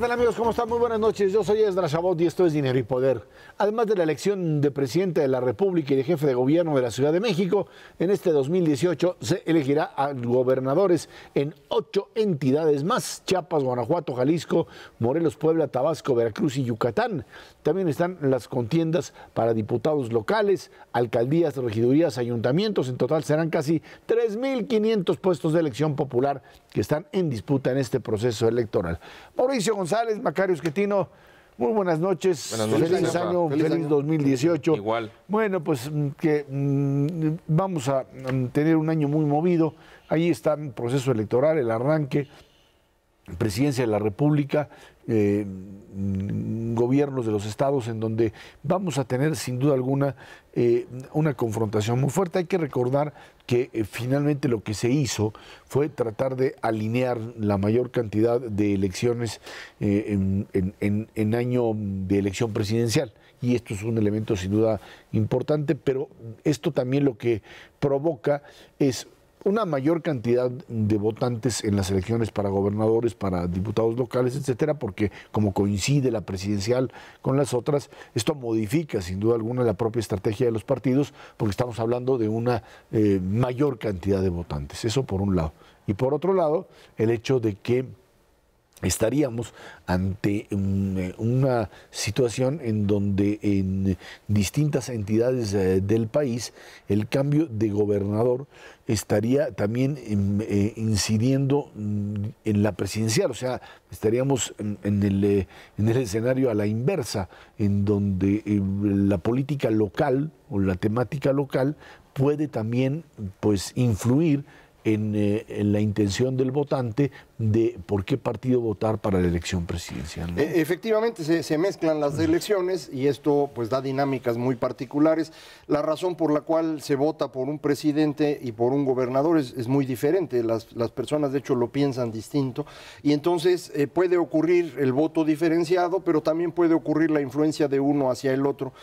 tal, amigos? ¿Cómo están? Muy buenas noches. Yo soy Esdras Chabot y esto es Dinero y Poder. Además de la elección de presidente de la República y de jefe de gobierno de la Ciudad de México, en este 2018 se elegirá a gobernadores en 8 entidades más: Chiapas, Guanajuato, Jalisco, Morelos, Puebla, Tabasco, Veracruz y Yucatán. También están las contiendas para diputados locales, alcaldías, regidurías, ayuntamientos. En total serán casi 3.500 puestos de elección popular que están en disputa en este proceso electoral. Mauricio González, Macario Schettino, muy buenas noches. Buenas noches. Feliz año, feliz 2018. Igual. Bueno, pues que vamos a tener un año muy movido. Ahí está el proceso electoral, el arranque, presidencia de la República, gobiernos de los estados, en donde vamos a tener sin duda alguna una confrontación muy fuerte. Hay que recordar que finalmente lo que se hizo fue tratar de alinear la mayor cantidad de elecciones en año de elección presidencial. Y esto es un elemento sin duda importante, pero esto también lo que provoca es una mayor cantidad de votantes en las elecciones para gobernadores, para diputados locales, etcétera, porque como coincide la presidencial con las otras, esto modifica sin duda alguna la propia estrategia de los partidos, porque estamos hablando de una mayor cantidad de votantes. Eso por un lado. Y por otro lado, el hecho de que estaríamos ante una situación en donde en distintas entidades del país el cambio de gobernador estaría también incidiendo en la presidencial. O sea, estaríamos en el escenario a la inversa, en donde la política local o la temática local puede también, pues, influir en la intención del votante de por qué partido votar para la elección presidencial, ¿no? Efectivamente, se mezclan las elecciones y esto pues da dinámicas muy particulares. La razón por la cual se vota por un presidente y por un gobernador es muy diferente. Las personas de hecho lo piensan distinto y entonces puede ocurrir el voto diferenciado, pero también puede ocurrir la influencia de uno hacia el otro.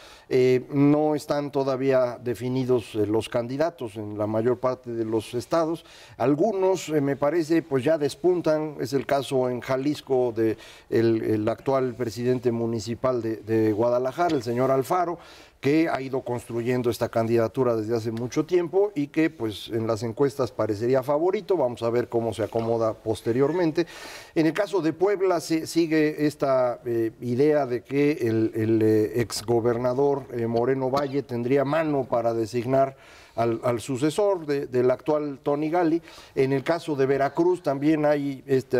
No están todavía definidos los candidatos en la mayor parte de los estados. Algunos, me parece, pues ya despuntan. Es el caso en Jalisco de el actual presidente municipal de Guadalajara, el señor Alfaro, que ha ido construyendo esta candidatura desde hace mucho tiempo y que pues en las encuestas parecería favorito. Vamos a ver cómo se acomoda posteriormente. En el caso de Puebla se sigue esta idea de que el exgobernador Moreno Valle tendría mano para designar al sucesor del actual Tony Gali. En el caso de Veracruz también hay este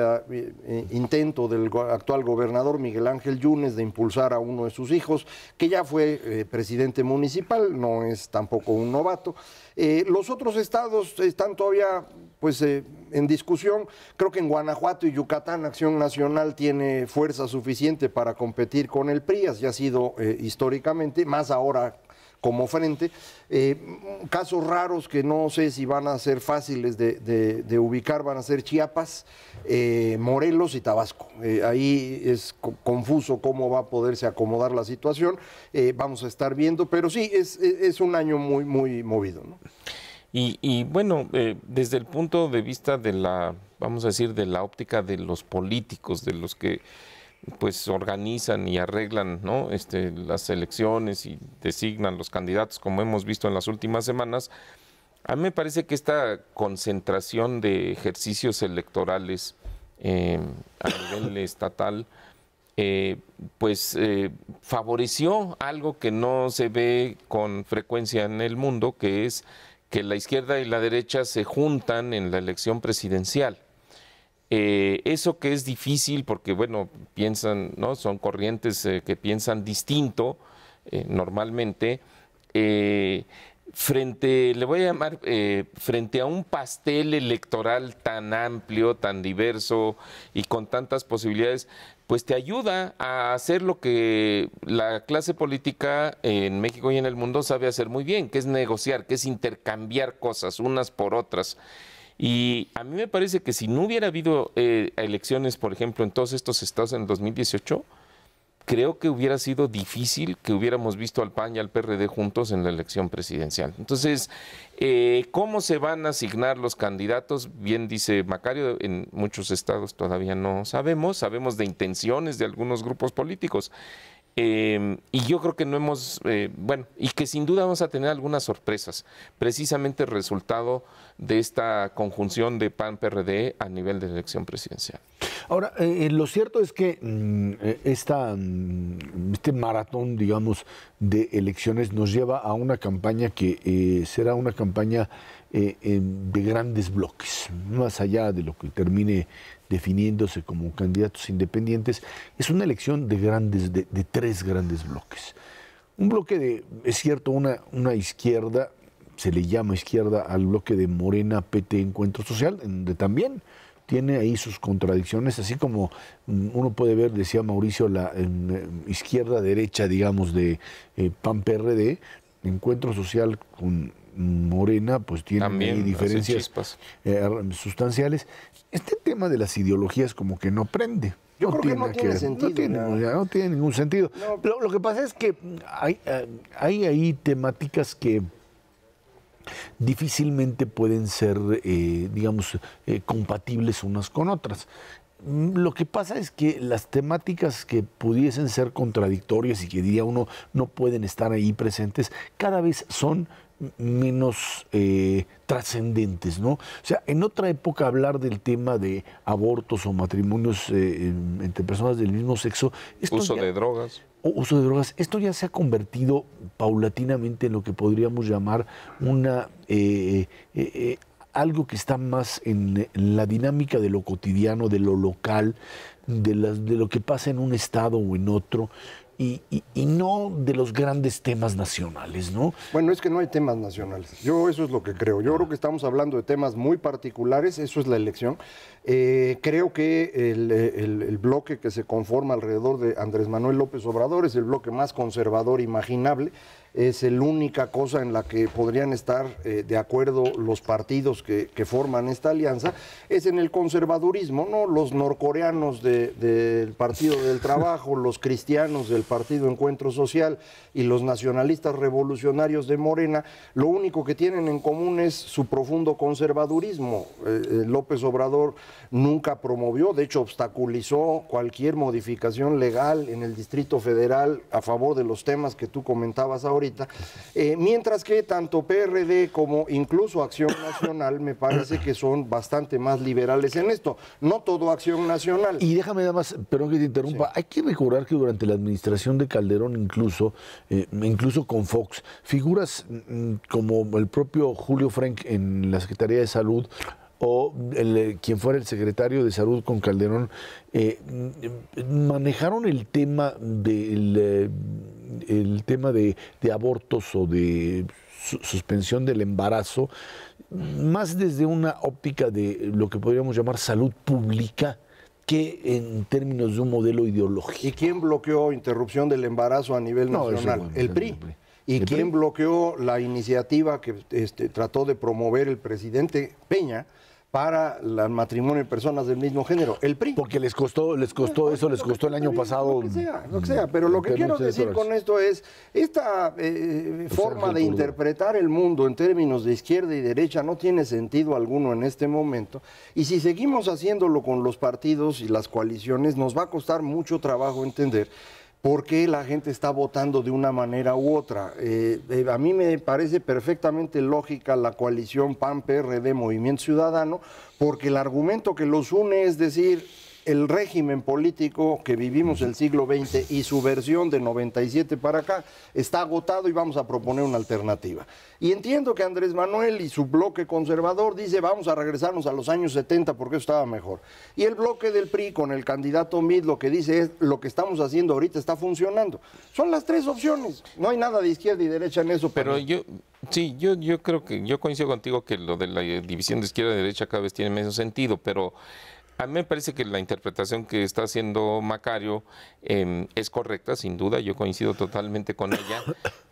intento del actual gobernador Miguel Ángel Yunes de impulsar a uno de sus hijos, que ya fue presidente municipal, no es tampoco un novato. Los otros estados están todavía pues en discusión. Creo que en Guanajuato y Yucatán Acción Nacional tiene fuerza suficiente para competir con el PRI, así ha sido históricamente, más ahora como frente. Casos raros que no sé si van a ser fáciles de ubicar van a ser Chiapas, Morelos y Tabasco. Ahí es confuso cómo va a poderse acomodar la situación. Vamos a estar viendo, pero sí, es un año muy, muy movido, ¿no? Y bueno, desde el punto de vista de la, vamos a decir, de la óptica de los políticos, de los que pues organizan y arreglan, ¿no?, las elecciones y designan los candidatos, como hemos visto en las últimas semanas, a mí me parece que esta concentración de ejercicios electorales a nivel estatal favoreció algo que no se ve con frecuencia en el mundo, que es que la izquierda y la derecha se juntan en la elección presidencial. Eso que es difícil porque, bueno, piensan, ¿no?, son corrientes que piensan distinto normalmente, le voy a llamar, frente a un pastel electoral tan amplio, tan diverso y con tantas posibilidades, pues te ayuda a hacer lo que la clase política en México y en el mundo sabe hacer muy bien, que es negociar, que es intercambiar cosas unas por otras. Y a mí me parece que si no hubiera habido elecciones, por ejemplo, en todos estos estados en 2018, creo que hubiera sido difícil que hubiéramos visto al PAN y al PRD juntos en la elección presidencial. Entonces, ¿cómo se van a asignar los candidatos? Bien dice Macario, en muchos estados todavía no sabemos de intenciones de algunos grupos políticos. Y yo creo que no hemos, y que sin duda vamos a tener algunas sorpresas, precisamente el resultado de esta conjunción de PAN-PRD a nivel de elección presidencial. Ahora, lo cierto es que este maratón, digamos, de elecciones nos lleva a una campaña que será una campaña de grandes bloques, más allá de lo que termine definiéndose como candidatos independientes. Es una elección de tres grandes bloques. Un bloque es cierto, una izquierda, se le llama izquierda al bloque de Morena, PT, Encuentro Social, donde también tiene ahí sus contradicciones, así como uno puede ver, decía Mauricio, la izquierda-derecha, digamos, de PAN-PRD, Encuentro Social con Morena, pues tiene ahí diferencias sustanciales. Este tema de las ideologías como que no prende. Yo creo que no tiene sentido. No tiene ningún sentido. No. Pero lo que pasa es que hay ahí temáticas que difícilmente pueden ser, digamos, compatibles unas con otras. Lo que pasa es que las temáticas que pudiesen ser contradictorias y que diría uno no pueden estar ahí presentes, cada vez son menos trascendentes, ¿no? O sea, en otra época hablar del tema de abortos o matrimonios entre personas del mismo sexo... Uso de drogas, esto ya se ha convertido paulatinamente en lo que podríamos llamar algo que está más en la dinámica de lo cotidiano, de lo local, de lo que pasa en un estado o en otro, y no de los grandes temas nacionales, ¿no? Bueno, es que no hay temas nacionales. Yo eso es lo que creo. Yo creo que estamos hablando de temas muy particulares, eso es la elección. Creo que el bloque que se conforma alrededor de Andrés Manuel López Obrador es el bloque más conservador imaginable. Es la única cosa en la que podrían estar de acuerdo los partidos que forman esta alianza, es en el conservadurismo, ¿no? Los norcoreanos del Partido del Trabajo, los cristianos del Partido Encuentro Social y los nacionalistas revolucionarios de Morena, lo único que tienen en común es su profundo conservadurismo. López Obrador nunca promovió, de hecho obstaculizó cualquier modificación legal en el Distrito Federal a favor de los temas que tú comentabas ahorita. Mientras que tanto PRD como incluso Acción Nacional me parece que son bastante más liberales en esto. No todo Acción Nacional. Y déjame nada más, perdón que te interrumpa, sí. Hay que recordar que durante la administración de Calderón incluso con Fox, figuras como el propio Julio Frenk en la Secretaría de Salud, o quien fuera el secretario de Salud con Calderón, manejaron el tema de abortos o de suspensión del embarazo, más desde una óptica de lo que podríamos llamar salud pública, que en términos de un modelo ideológico. ¿Y quién bloqueó interrupción del embarazo a nivel nacional? El PRI. ¿Y quién bloqueó la iniciativa que trató de promover el presidente Peña para el matrimonio de personas del mismo género? El PRI. Porque les costó el año pasado. Lo que sea, pero lo que quiero decir con esto es, esta forma de interpretar el mundo en términos de izquierda y derecha no tiene sentido alguno en este momento, y si seguimos haciéndolo con los partidos y las coaliciones, nos va a costar mucho trabajo entender por qué la gente está votando de una manera u otra. A mí me parece perfectamente lógica la coalición PAN-PRD Movimiento Ciudadano, porque el argumento que los une es decir, el régimen político que vivimos el siglo XX y su versión de 97 para acá está agotado y vamos a proponer una alternativa. Y entiendo que Andrés Manuel y su bloque conservador dice vamos a regresarnos a los años 70 porque eso estaba mejor. Y el bloque del PRI con el candidato Mid lo que dice es lo que estamos haciendo ahorita está funcionando. Son las tres opciones. No hay nada de izquierda y derecha en eso. Pero yo creo que yo coincido contigo que lo de la división de izquierda y derecha cada vez tiene menos sentido, pero A mí me parece que la interpretación que está haciendo Macario es correcta, sin duda, yo coincido totalmente con ella,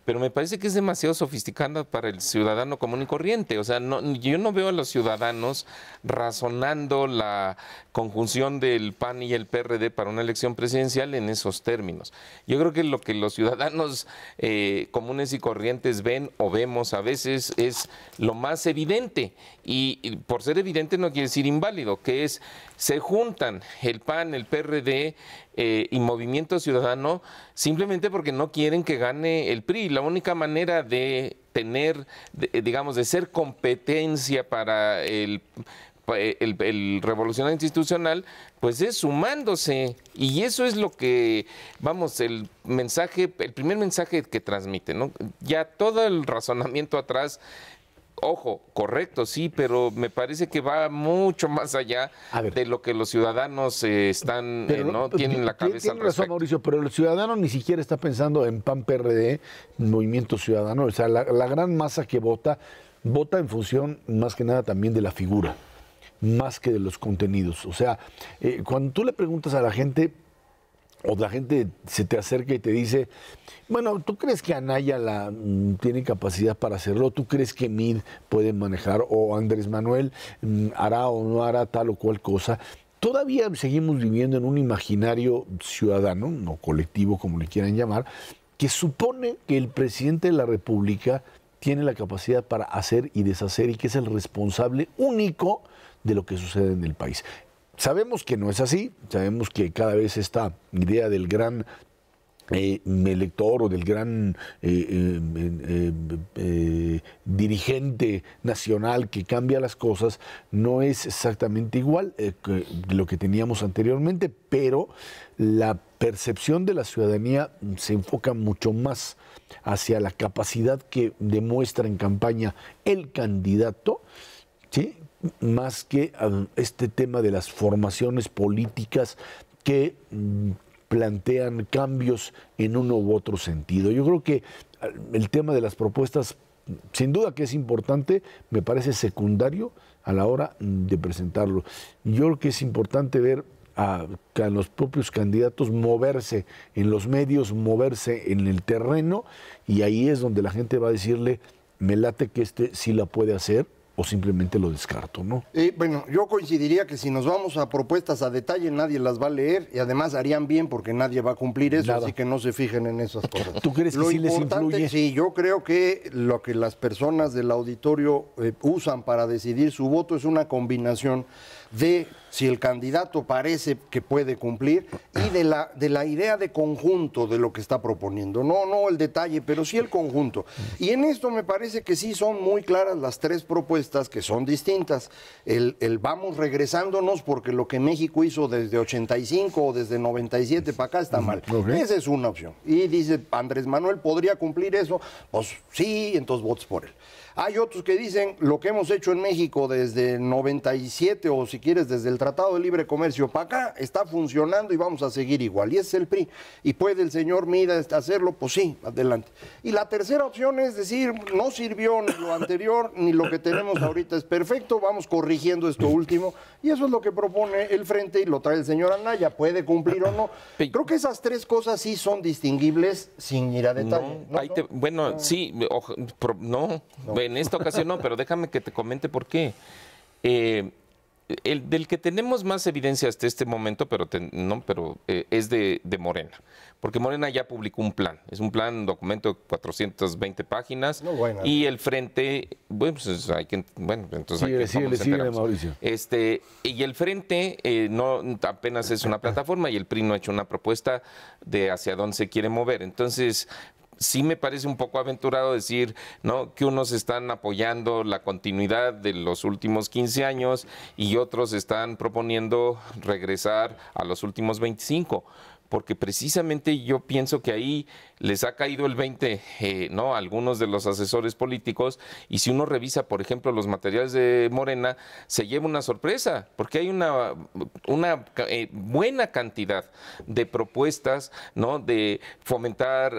pero me parece que es demasiado sofisticada para el ciudadano común y corriente. O sea, yo no veo a los ciudadanos razonando la conjunción del PAN y el PRD para una elección presidencial en esos términos. Yo creo que lo que los ciudadanos comunes y corrientes ven o vemos a veces es lo más evidente, y por ser evidente no quiere decir inválido, que es, se juntan el PAN, el PRD y Movimiento Ciudadano simplemente porque no quieren que gane el PRI. La única manera de tener, digamos, de ser competencia para el revolucionario institucional, pues es sumándose, y eso es lo que, vamos, el primer mensaje que transmite, ¿no? Ya todo el razonamiento atrás, ojo, correcto, sí, pero me parece que va mucho más allá de lo que los ciudadanos tienen la cabeza al respecto. Tiene razón, Mauricio, pero el ciudadano ni siquiera está pensando en PAN, PRD, Movimiento Ciudadano. O sea, la gran masa que vota en función más que nada también de la figura, más que de los contenidos. O sea, cuando tú le preguntas a la gente, o la gente se te acerca y te dice, bueno, ¿tú crees que Anaya tiene capacidad para hacerlo? ¿Tú crees que Mid puede manejar? ¿O Andrés Manuel hará o no hará tal o cual cosa? Todavía seguimos viviendo en un imaginario ciudadano, no colectivo, como le quieran llamar, que supone que el presidente de la República tiene la capacidad para hacer y deshacer, y que es el responsable único de lo que sucede en el país. Sabemos que no es así, sabemos que cada vez esta idea del gran elector o del gran dirigente nacional que cambia las cosas no es exactamente igual que lo que teníamos anteriormente, pero la percepción de la ciudadanía se enfoca mucho más hacia la capacidad que demuestra en campaña el candidato, ¿sí?, más que este tema de las formaciones políticas que plantean cambios en uno u otro sentido. Yo creo que el tema de las propuestas, sin duda que es importante, me parece secundario a la hora de presentarlo. Yo creo que es importante ver a los propios candidatos moverse en los medios, moverse en el terreno, y ahí es donde la gente va a decirle, me late que sí la puede hacer, o simplemente lo descarto, ¿no? Bueno, yo coincidiría que si nos vamos a propuestas a detalle, nadie las va a leer, y además harían bien porque nadie va a cumplir eso, así que no se fijen en esas cosas. ¿Tú crees que sí les influye? Sí, yo creo que lo que las personas del auditorio usan para decidir su voto es una combinación de si el candidato parece que puede cumplir y de la idea de conjunto de lo que está proponiendo. No el detalle, pero sí el conjunto. Y en esto me parece que sí son muy claras las tres propuestas, que son distintas. El vamos regresándonos porque lo que México hizo desde 85 o desde 97 para acá está mal. Okay. Esa es una opción. Y dice, Andrés Manuel podría cumplir eso. Pues sí, entonces votos por él. Hay otros que dicen lo que hemos hecho en México desde 97 o si quieres desde el Tratado de Libre Comercio para acá está funcionando y vamos a seguir igual. Y ese es el PRI. ¿Y puede el señor Mida hacerlo? Pues sí, adelante. Y la tercera opción es decir, no sirvió ni lo anterior ni lo que tenemos ahorita es perfecto, vamos corrigiendo esto último. Y eso es lo que propone el Frente y lo trae el señor Anaya. ¿Puede cumplir o no? Creo que esas tres cosas sí son distinguidel sin ir a detalle. Bueno, sí, no. En esta ocasión no, pero déjame que te comente por qué. Del que tenemos más evidencia hasta este momento, es de Morena. Porque Morena ya publicó un plan. Es un documento de 420 páginas. No, bueno. Y el Frente, entonces sigue, Mauricio. Y el Frente no apenas es una plataforma y el PRI no ha hecho una propuesta de hacia dónde se quiere mover. Entonces, sí me parece un poco aventurado decir, ¿no?, que unos están apoyando la continuidad de los últimos 15 años y otros están proponiendo regresar a los últimos 25. Porque precisamente yo pienso que ahí les ha caído el 20, ¿no?, a algunos de los asesores políticos, y si uno revisa, por ejemplo, los materiales de Morena, se lleva una sorpresa, porque hay una buena cantidad de propuestas, ¿no?, de fomentar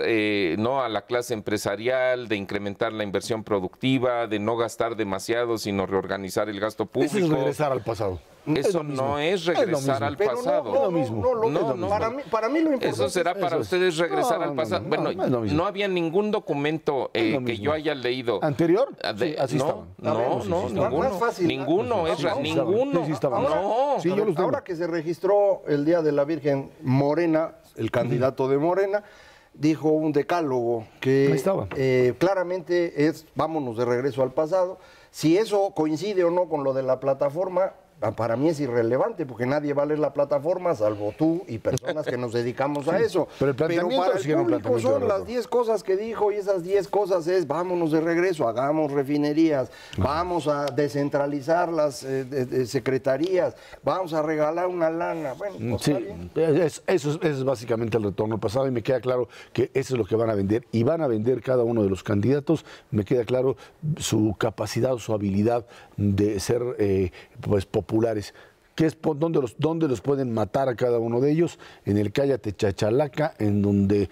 ¿no?, a la clase empresarial, de incrementar la inversión productiva, de no gastar demasiado, sino reorganizar el gasto público. Eso es regresar al pasado. Eso no es regresar al pasado. Es lo mismo. Para mí lo importante. Eso será para ustedes regresar al pasado. Bueno, no había ningún documento que yo haya leído. ¿Anterior? Sí, así no, estaban. no, ninguno. Ahora que se registró el Día de la Virgen Morena, el candidato de Morena, dijo un decálogo que claramente es vámonos de regreso al pasado. Si eso coincide o no con lo de la plataforma, para mí es irrelevante, porque nadie va a leer la plataforma, salvo tú y personas que nos dedicamos a eso. Pero para el público son las 10 cosas que dijo, y esas 10 cosas es vámonos de regreso, hagamos refinerías, vamos a descentralizar las secretarías, vamos a regalar una lana. Bueno, pues eso es básicamente el retorno al pasado, y me queda claro que eso es lo que van a vender, y van a vender cada uno de los candidatos. Me queda claro su capacidad o su habilidad de ser pues populares, que es donde los pueden matar a cada uno de ellos, en el cállate chachalaca, en donde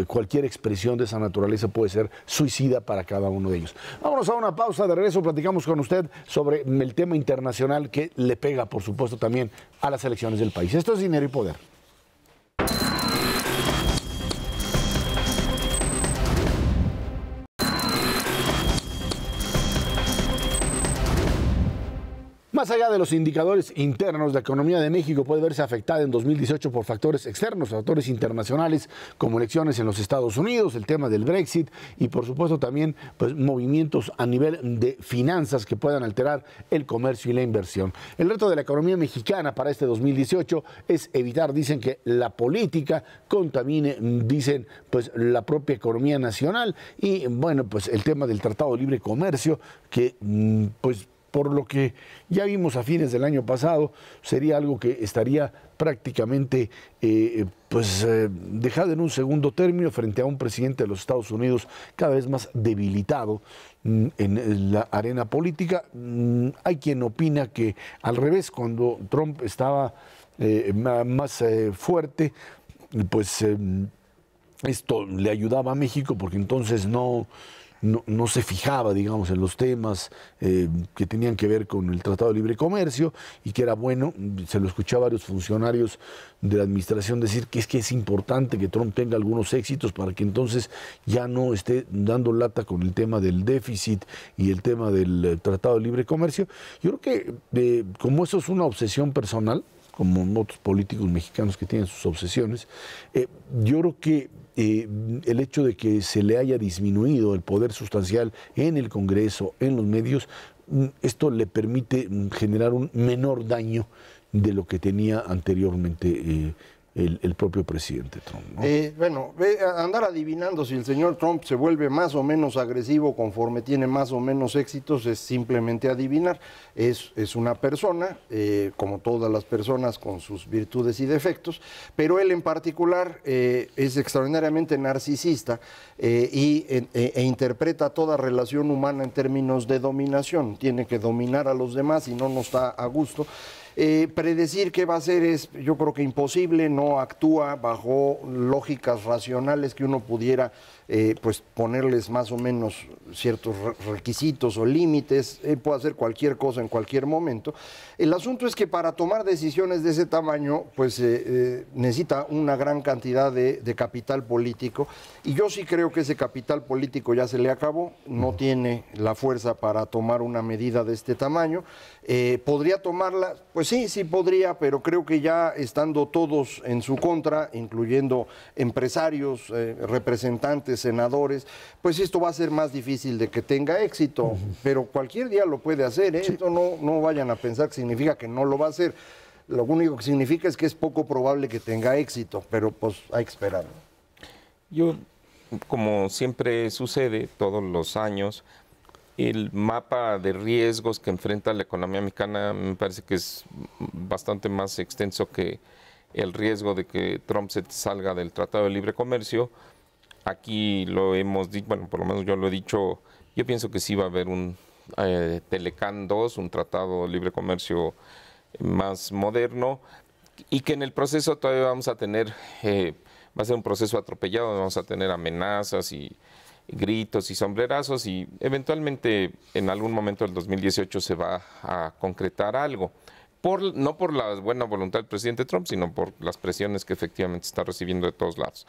cualquier expresión de esa naturaleza puede ser suicida para cada uno de ellos. Vámonos a una pausa, de regreso platicamos con usted sobre el tema internacional que le pega, por supuesto, también a las elecciones del país. Esto es Dinero y Poder. Más allá de los indicadores internos, la economía de México puede verse afectada en 2018 por factores externos, factores internacionales, como elecciones en los Estados Unidos, el tema del Brexit y, por supuesto, también pues, movimientos a nivel de finanzas que puedan alterar el comercio y la inversión. El reto de la economía mexicana para este 2018 es evitar, dicen, que la política contamine, dicen, pues la propia economía nacional, y, bueno, pues el tema del Tratado de Libre Comercio, que, pues, por lo que ya vimos a fines del año pasado, sería algo que estaría prácticamente dejado en un segundo término frente a un presidente de los Estados Unidos cada vez más debilitado en la arena política. Hay quien opina que al revés, cuando Trump estaba más fuerte, pues esto le ayudaba a México, porque entonces no se fijaba, digamos, en los temas que tenían que ver con el Tratado de Libre Comercio, y que era bueno. Se lo escuché a varios funcionarios de la administración decir que es importante que Trump tenga algunos éxitos para que entonces ya no esté dando lata con el tema del déficit y el tema del Tratado de Libre Comercio. Yo creo que como eso es una obsesión personal, como otros políticos mexicanos que tienen sus obsesiones, yo creo que el hecho de que se le haya disminuido el poder sustancial en el Congreso, en los medios, esto le permite generar un menor daño de lo que tenía anteriormente el propio presidente Trump, ¿no? Andar adivinando si el señor Trump se vuelve más o menos agresivo conforme tiene más o menos éxitos es simplemente adivinar. Es una persona, como todas las personas, con sus virtudes y defectos, pero él en particular es extraordinariamente narcisista e interpreta toda relación humana en términos de dominación. Tiene que dominar a los demás y no nos está a gusto. Predecir qué va a hacer es, yo creo que imposible. No actúa bajo lógicas racionales que uno pudiera pues ponerles más o menos ciertos requisitos o límites. Él puede hacer cualquier cosa en cualquier momento. El asunto es que para tomar decisiones de ese tamaño, pues necesita una gran cantidad de capital político, y yo sí creo que ese capital político ya se le acabó. No tiene la fuerza para tomar una medida de este tamaño. ¿Podría tomarla? Pues sí podría, pero creo que ya estando todos en su contra, incluyendo empresarios, representantes, senadores, pues esto va a ser más difícil de que tenga éxito. Pero cualquier día lo puede hacer, ¿eh? Sí. Esto no vayan a pensar que significa que no lo va a hacer. Lo único que significa es que es poco probable que tenga éxito, pero pues hay que esperar. Yo, como siempre sucede todos los años, el mapa de riesgos que enfrenta la economía mexicana me parece que es bastante más extenso que el riesgo de que Trump se salga del Tratado de Libre Comercio. Aquí lo hemos dicho, bueno, por lo menos yo lo he dicho, yo pienso que sí va a haber un Telecán 2, un Tratado de Libre Comercio más moderno, y que en el proceso todavía vamos a tener, va a ser un proceso atropellado, vamos a tener amenazas y gritos y sombrerazos, y eventualmente en algún momento del 2018 se va a concretar algo. no por la buena voluntad del presidente Trump, sino por las presiones que efectivamente está recibiendo de todos lados.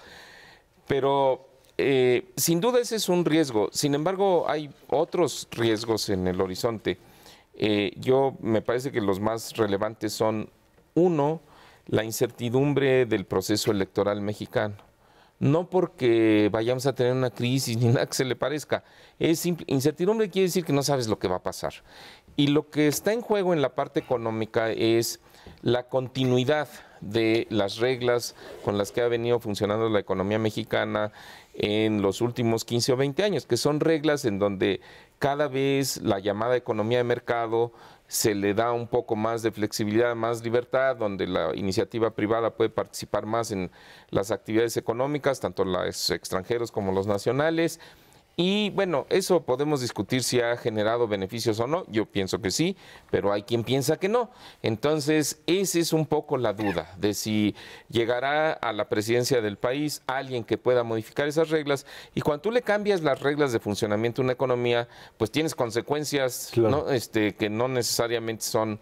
Pero sin duda ese es un riesgo. Sin embargo, hay otros riesgos en el horizonte. Me parece que los más relevantes son, uno, la incertidumbre del proceso electoral mexicano. No porque vayamos a tener una crisis ni nada que se le parezca. Incertidumbre quiere decir que no sabes lo que va a pasar. Y lo que está en juego en la parte económica es la continuidad de las reglas con las que ha venido funcionando la economía mexicana en los últimos 15 o 20 años, que son reglas en donde cada vez la llamada economía de mercado se le da un poco más de flexibilidad, más libertad, donde la iniciativa privada puede participar más en las actividades económicas, tanto los extranjeros como los nacionales. Y bueno, eso podemos discutir si ha generado beneficios o no. Yo pienso que sí, pero hay quien piensa que no. Entonces, esa es un poco la duda de si llegará a la presidencia del país alguien que pueda modificar esas reglas. Y cuando tú le cambias las reglas de funcionamiento a una economía, pues tienes consecuencias, claro, ¿no? Que no necesariamente son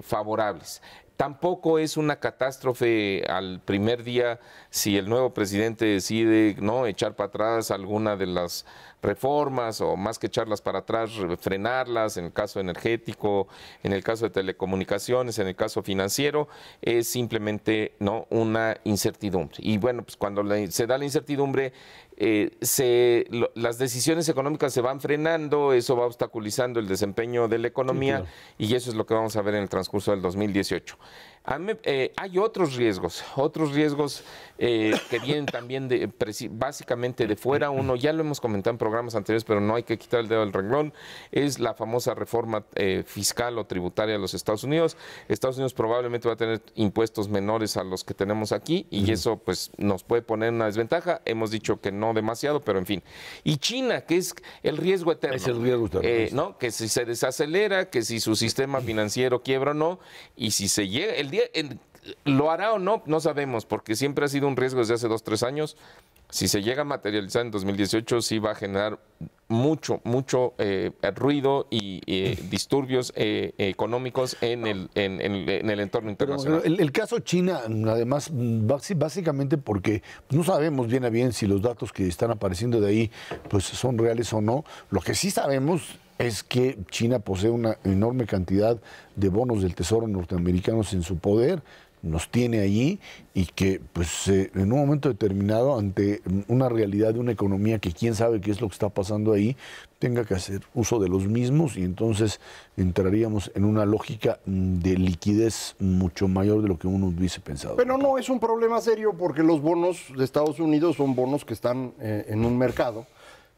favorables. Tampoco es una catástrofe al primer día si el nuevo presidente decide no echar para atrás alguna de las reformas, o más que echarlas para atrás, frenarlas en el caso energético, en el caso de telecomunicaciones, en el caso financiero. Es simplemente no una incertidumbre. Y bueno, pues cuando se da la incertidumbre, las decisiones económicas se van frenando, eso va obstaculizando el desempeño de la economía, sí, claro, y eso es lo que vamos a ver en el transcurso del 2018. Hay otros riesgos que vienen también básicamente de fuera. Uno, ya lo hemos comentado en programas anteriores, pero no hay que quitar el dedo del renglón, es la famosa reforma fiscal o tributaria de los Estados Unidos. Estados Unidos probablemente va a tener impuestos menores a los que tenemos aquí, y eso pues nos puede poner en una desventaja. Hemos dicho que no demasiado, pero en fin. Y China, que es el riesgo eterno. Es el riesgo eterno. ¿No? Que si se desacelera, que si su sistema financiero quiebra o no, y si se llega el día, ¿lo hará o no? No sabemos, porque siempre ha sido un riesgo desde hace 2 o 3 años. Si se llega a materializar en 2018, sí va a generar mucho ruido y disturbios económicos en el entorno internacional. Pero el caso China, además, básicamente porque no sabemos bien a bien si los datos que están apareciendo de ahí pues son reales o no. Lo que sí sabemos es que China posee una enorme cantidad de bonos del Tesoro norteamericanos en su poder, nos tiene allí, y que pues en un momento determinado, ante una realidad de una economía que quién sabe qué es lo que está pasando ahí, tenga que hacer uso de los mismos, y entonces entraríamos en una lógica de liquidez mucho mayor de lo que uno hubiese pensado. Pero no es un problema serio, porque los bonos de Estados Unidos son bonos que están en un mercado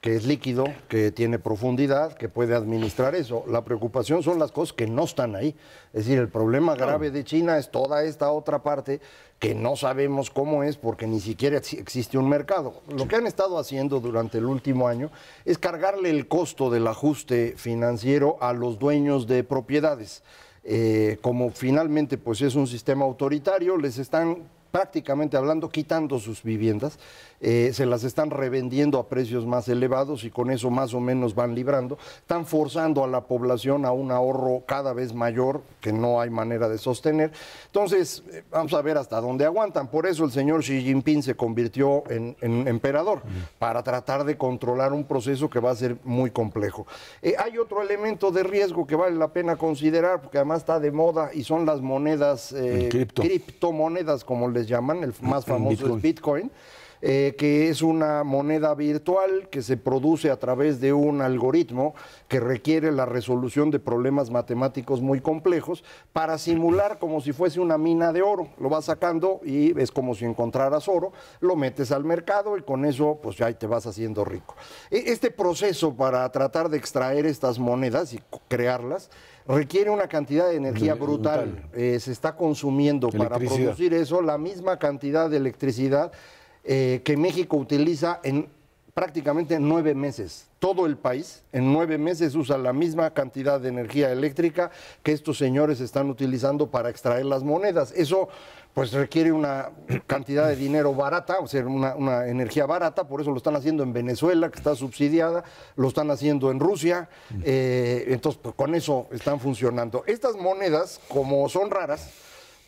que es líquido, que tiene profundidad, que puede administrar eso. La preocupación son las cosas que no están ahí. Es decir, el problema grave de China es toda esta otra parte que no sabemos cómo es, porque ni siquiera existe un mercado. Lo que han estado haciendo durante el último año es cargarle el costo del ajuste financiero a los dueños de propiedades. Como finalmente pues es un sistema autoritario, les están prácticamente hablando quitando sus viviendas, se las están revendiendo a precios más elevados, y con eso más o menos van librando. Están forzando a la población a un ahorro cada vez mayor que no hay manera de sostener. Entonces, vamos a ver hasta dónde aguantan. Por eso el señor Xi Jinping se convirtió en emperador, para tratar de controlar un proceso que va a ser muy complejo. Hay otro elemento de riesgo que vale la pena considerar, porque además está de moda, y son las monedas, criptomonedas, como les llaman. El más famoso es Bitcoin. Que es una moneda virtual que se produce a través de un algoritmo que requiere la resolución de problemas matemáticos muy complejos para simular como si fuese una mina de oro. Lo vas sacando y es como si encontraras oro, lo metes al mercado y con eso pues ya te vas haciendo rico. Este proceso para tratar de extraer estas monedas y crearlas requiere una cantidad de energía brutal. Se está consumiendo para producir eso la misma cantidad de electricidad que México utiliza en prácticamente en 9 meses. Todo el país en 9 meses usa la misma cantidad de energía eléctrica que estos señores están utilizando para extraer las monedas. Eso pues requiere una cantidad de dinero barata, o sea, una energía barata, por eso lo están haciendo en Venezuela, que está subsidiada, lo están haciendo en Rusia, entonces pues, con eso están funcionando. Estas monedas, como son raras,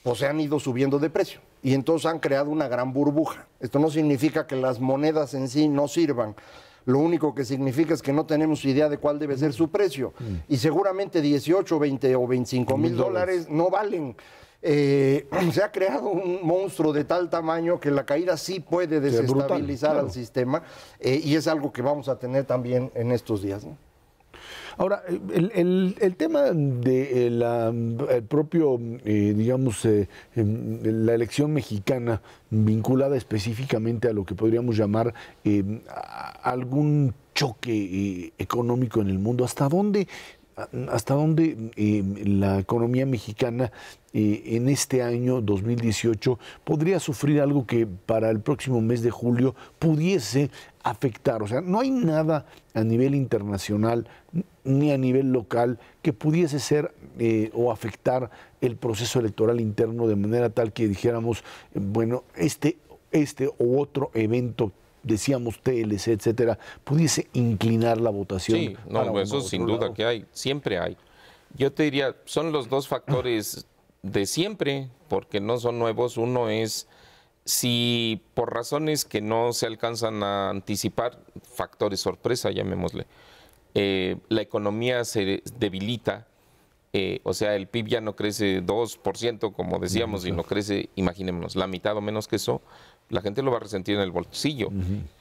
pues se han ido subiendo de precio y entonces han creado una gran burbuja. Esto no significa que las monedas en sí no sirvan. Lo único que significa es que no tenemos idea de cuál debe ser su precio. Y seguramente 18, 20 o 25 mil dólares no valen. Se ha creado un monstruo de tal tamaño que la caída sí puede desestabilizar al sistema y es algo que vamos a tener también en estos días, ¿no? Ahora, el tema de el propio, digamos, la elección mexicana vinculada específicamente a lo que podríamos llamar algún choque económico en el mundo, ¿hasta dónde la economía mexicana en este año 2018 podría sufrir algo que para el próximo mes de julio pudiese afectar? O sea, no hay nada a nivel internacional ni a nivel local que pudiese ser o afectar el proceso electoral interno de manera tal que dijéramos, bueno, este u otro evento, decíamos TLC, etcétera, pudiese inclinar la votación. Sí, no, eso sin duda que hay, siempre hay. Yo te diría, son los dos factores de siempre, porque no son nuevos. Uno es si por razones que no se alcanzan a anticipar, factores sorpresa, llamémosle, la economía se debilita, o sea, el PIB ya no crece 2%, como decíamos, y no crece, imaginémonos, la mitad o menos que eso, la gente lo va a resentir en el bolsillo.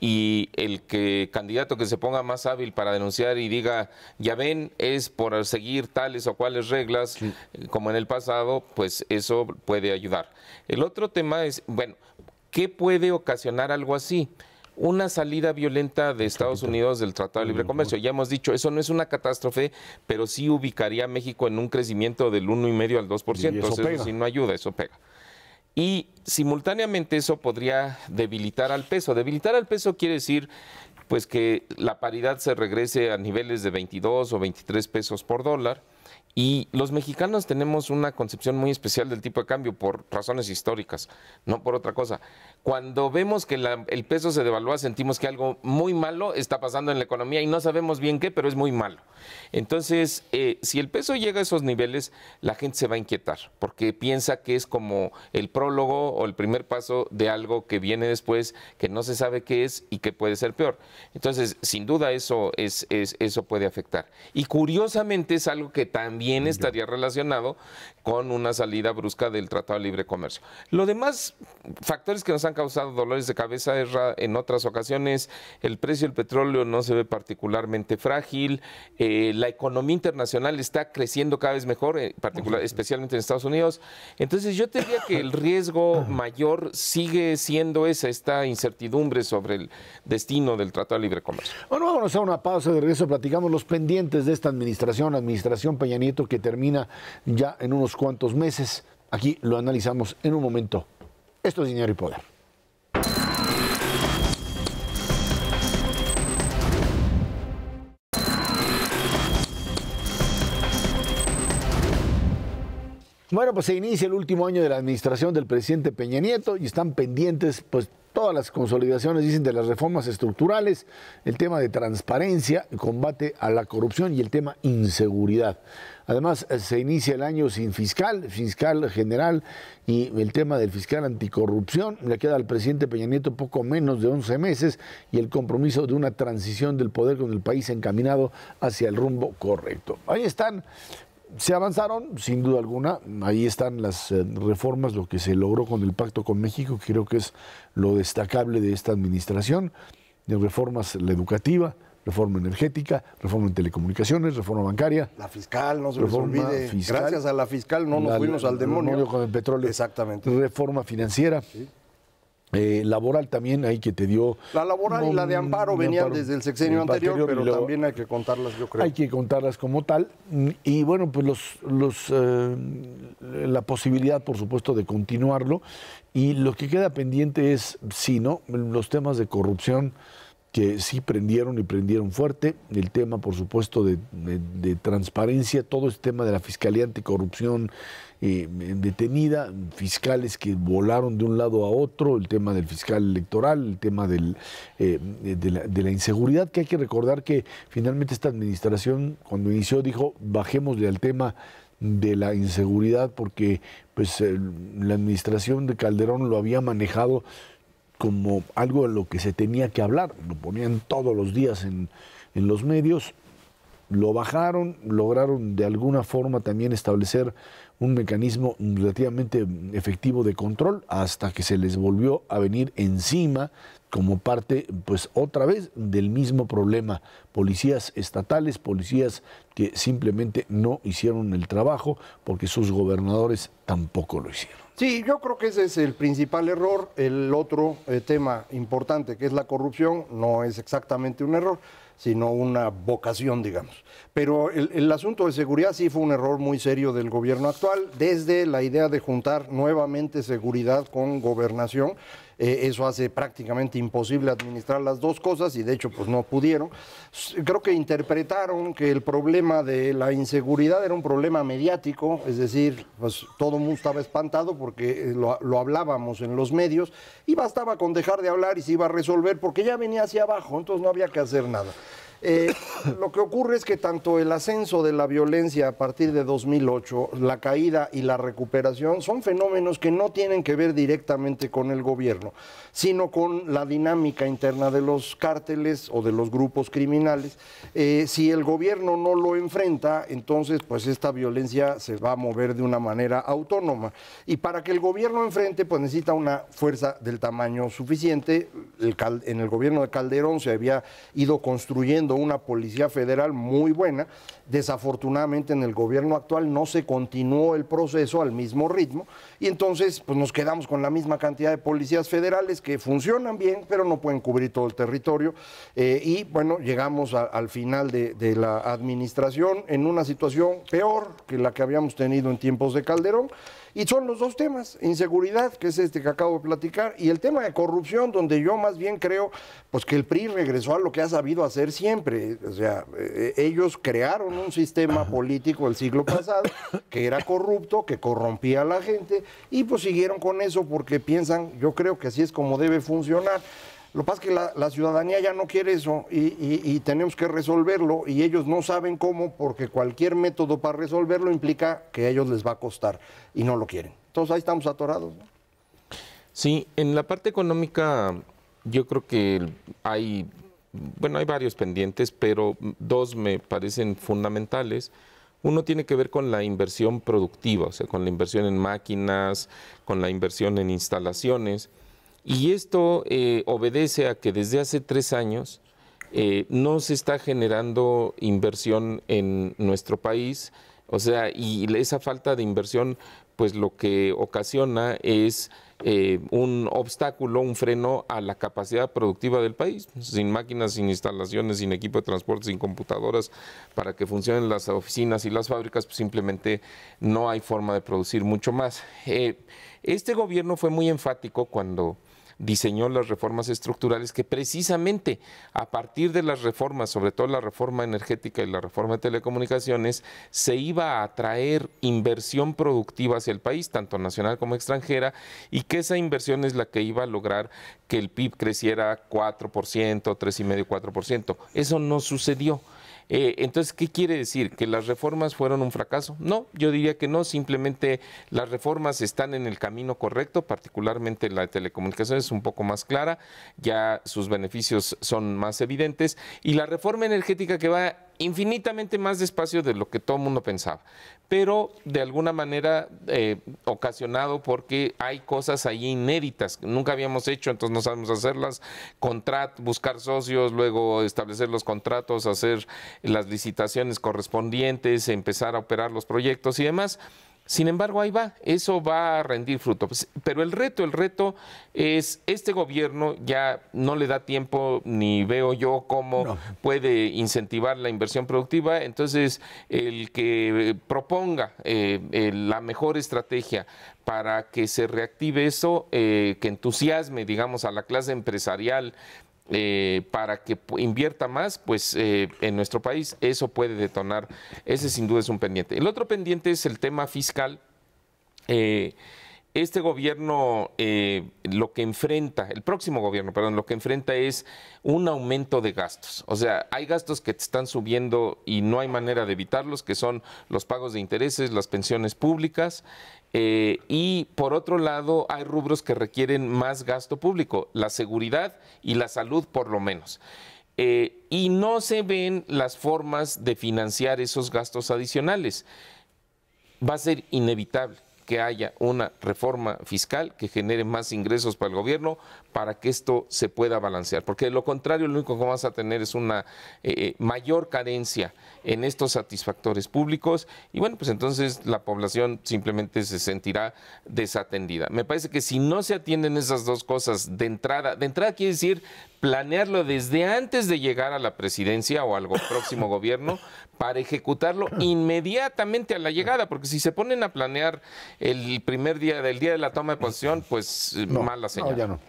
Y el candidato que se ponga más hábil para denunciar y diga, ya ven, es por seguir tales o cuales reglas, como en el pasado, pues eso puede ayudar. El otro tema es, bueno, ¿qué puede ocasionar algo así? Una salida violenta de Estados Unidos del Tratado de Libre Comercio. Ya hemos dicho, eso no es una catástrofe, pero sí ubicaría a México en un crecimiento del 1,5 al 2%. Entonces, eso sí no ayuda, eso pega. Y simultáneamente eso podría debilitar al peso. Debilitar al peso quiere decir pues que la paridad se regrese a niveles de 22 o 23 pesos por dólar. Y los mexicanos tenemos una concepción muy especial del tipo de cambio por razones históricas, no por otra cosa. Cuando vemos que el peso se devalúa, sentimos que algo muy malo está pasando en la economía y no sabemos bien qué, pero es muy malo. Entonces, si el peso llega a esos niveles, la gente se va a inquietar, porque piensa que es como el prólogo o el primer paso de algo que viene después, que no se sabe qué es y que puede ser peor. Entonces, sin duda eso puede afectar. Y curiosamente es algo que también estaría relacionado con una salida brusca del Tratado de Libre Comercio. Lo demás, factores que nos han causado dolores de cabeza en otras ocasiones, el precio del petróleo no se ve particularmente frágil, la economía internacional está creciendo cada vez mejor, especialmente en Estados Unidos. Entonces yo te diría que el riesgo mayor sigue siendo esta incertidumbre sobre el destino del Tratado de Libre Comercio. Bueno, vámonos a una pausa, de regreso platicamos los pendientes de esta administración Peña Nieto, que termina ya en unos cuantos meses. Aquí lo analizamos en un momento. Esto es Dinero y Poder. Bueno, pues se inicia el último año de la administración del presidente Peña Nieto y están pendientes pues todas las consolidaciones, dicen, de las reformas estructurales, el tema de transparencia, el combate a la corrupción y el tema inseguridad. Además, se inicia el año sin fiscal general, y el tema del fiscal anticorrupción. Le queda al presidente Peña Nieto poco menos de 11 meses y el compromiso de una transición del poder con el país encaminado hacia el rumbo correcto. Ahí están. Se avanzaron, sin duda alguna, ahí están las reformas, lo que se logró con el Pacto con México, que creo que es lo destacable de esta administración, de reformas, la educativa, reforma energética, reforma en telecomunicaciones, reforma bancaria. La fiscal, no se les olvide, fiscal, gracias a la fiscal no nos fuimos al demonio. Con el petróleo. Exactamente. Reforma financiera. Sí. Laboral también, ahí que te dio... La laboral y la de amparo venían desde el sexenio anterior, pero también hay que contarlas, yo creo. Hay que contarlas como tal. Y bueno, pues la posibilidad, por supuesto, de continuarlo. Y lo que queda pendiente es, sí, ¿no? Los temas de corrupción, que sí prendieron y prendieron fuerte. El tema, por supuesto, de transparencia, todo este tema de la Fiscalía Anticorrupción detenida, fiscales que volaron de un lado a otro, el tema del fiscal electoral, el tema de la inseguridad, que hay que recordar que finalmente esta administración, cuando inició, dijo, bajémosle al tema de la inseguridad, porque pues la administración de Calderón lo había manejado como algo de lo que se tenía que hablar, lo ponían todos los días en los medios, lo bajaron, lograron de alguna forma también establecer un mecanismo relativamente efectivo de control hasta que se les volvió a venir encima como parte, pues otra vez, del mismo problema. Policías estatales, policías que simplemente no hicieron el trabajo porque sus gobernadores tampoco lo hicieron. Sí, yo creo que ese es el principal error. El otro tema importante, que es la corrupción, no es exactamente un error, sino una vocación, digamos. Pero el asunto de seguridad sí fue un error muy serio del gobierno actual, desde la idea de juntar nuevamente seguridad con gobernación. Eso hace prácticamente imposible administrar las dos cosas y de hecho pues no pudieron. Creo que interpretaron que el problema de la inseguridad era un problema mediático, es decir, pues todo el mundo estaba espantado porque lo hablábamos en los medios y bastaba con dejar de hablar y se iba a resolver porque ya venía hacia abajo, entonces no había que hacer nada. Lo que ocurre es que tanto el ascenso de la violencia a partir de 2008, la caída y la recuperación son fenómenos que no tienen que ver directamente con el gobierno, sino con la dinámica interna de los cárteles o de los grupos criminales. Si el gobierno no lo enfrenta, entonces pues esta violencia se va a mover de una manera autónoma. Y para que el gobierno enfrente, pues necesita una fuerza del tamaño suficiente. En el gobierno de Calderón se había ido construyendo una policía federal muy buena. Desafortunadamente en el gobierno actual no se continuó el proceso al mismo ritmo y entonces pues nos quedamos con la misma cantidad de policías federales que funcionan bien pero no pueden cubrir todo el territorio y bueno, llegamos al final de la administración en una situación peor que la que habíamos tenido en tiempos de Calderón. Y son los dos temas, inseguridad, que es este que acabo de platicar, y el tema de corrupción, donde yo más bien creo pues que el PRI regresó a lo que ha sabido hacer siempre. O sea, ellos crearon un sistema político el siglo pasado que era corrupto, que corrompía a la gente, y pues siguieron con eso porque piensan, yo creo que así es como debe funcionar. Lo que pasa es que la ciudadanía ya no quiere eso y tenemos que resolverlo y ellos no saben cómo porque cualquier método para resolverlo implica que a ellos les va a costar y no lo quieren. Entonces ahí estamos atorados, ¿no? Sí, en la parte económica yo creo que hay varios pendientes, pero dos me parecen fundamentales. Uno tiene que ver con la inversión productiva, o sea, con la inversión en máquinas, con la inversión en instalaciones. Y esto obedece a que desde hace 3 años no se está generando inversión en nuestro país, o sea, y esa falta de inversión, pues lo que ocasiona es un obstáculo, un freno a la capacidad productiva del país. Sin máquinas, sin instalaciones, sin equipo de transporte, sin computadoras para que funcionen las oficinas y las fábricas, pues simplemente no hay forma de producir mucho más. Este gobierno fue muy enfático cuando diseñó las reformas estructurales que precisamente a partir de las reformas, sobre todo la reforma energética y la reforma de telecomunicaciones, se iba a atraer inversión productiva hacia el país, tanto nacional como extranjera, y que esa inversión es la que iba a lograr que el PIB creciera 4%, 3,5%, 4%. Eso no sucedió. Entonces, ¿qué quiere decir? ¿Que las reformas fueron un fracaso? No, yo diría que no, simplemente las reformas están en el camino correcto, particularmente la de telecomunicaciones es un poco más clara, ya sus beneficios son más evidentes, y la reforma energética que va infinitamente más despacio de lo que todo el mundo pensaba, pero de alguna manera ocasionado porque hay cosas ahí inéditas que nunca habíamos hecho, entonces no sabemos hacerlas, buscar socios, luego establecer los contratos, hacer las licitaciones correspondientes, empezar a operar los proyectos y demás. Sin embargo, ahí va, eso va a rendir fruto. Pero el reto es, este gobierno ya no le da tiempo, ni veo yo cómo puede incentivar la inversión productiva. Entonces, el que proponga la mejor estrategia para que se reactive eso, que entusiasme, digamos, a la clase empresarial para que invierta más, pues en nuestro país eso puede detonar, ese sin duda es un pendiente. El otro pendiente es el tema fiscal. Este gobierno, lo que enfrenta, el próximo gobierno, perdón, lo que enfrenta es un aumento de gastos. O sea, hay gastos que te están subiendo y no hay manera de evitarlos, que son los pagos de intereses, las pensiones públicas, y por otro lado hay rubros que requieren más gasto público, la seguridad y la salud por lo menos. Y no se ven las formas de financiar esos gastos adicionales. Va a ser inevitable que haya una reforma fiscal que genere más ingresos para el gobierno para que esto se pueda balancear, porque de lo contrario lo único que vas a tener es una mayor carencia en estos satisfactores públicos y bueno, pues entonces la población simplemente se sentirá desatendida. Me parece que si no se atienden esas dos cosas de entrada quiere decir planearlo desde antes de llegar a la presidencia o al próximo gobierno para ejecutarlo inmediatamente a la llegada, porque si se ponen a planear el primer día de la toma de posesión, pues mala señal. No, ya no.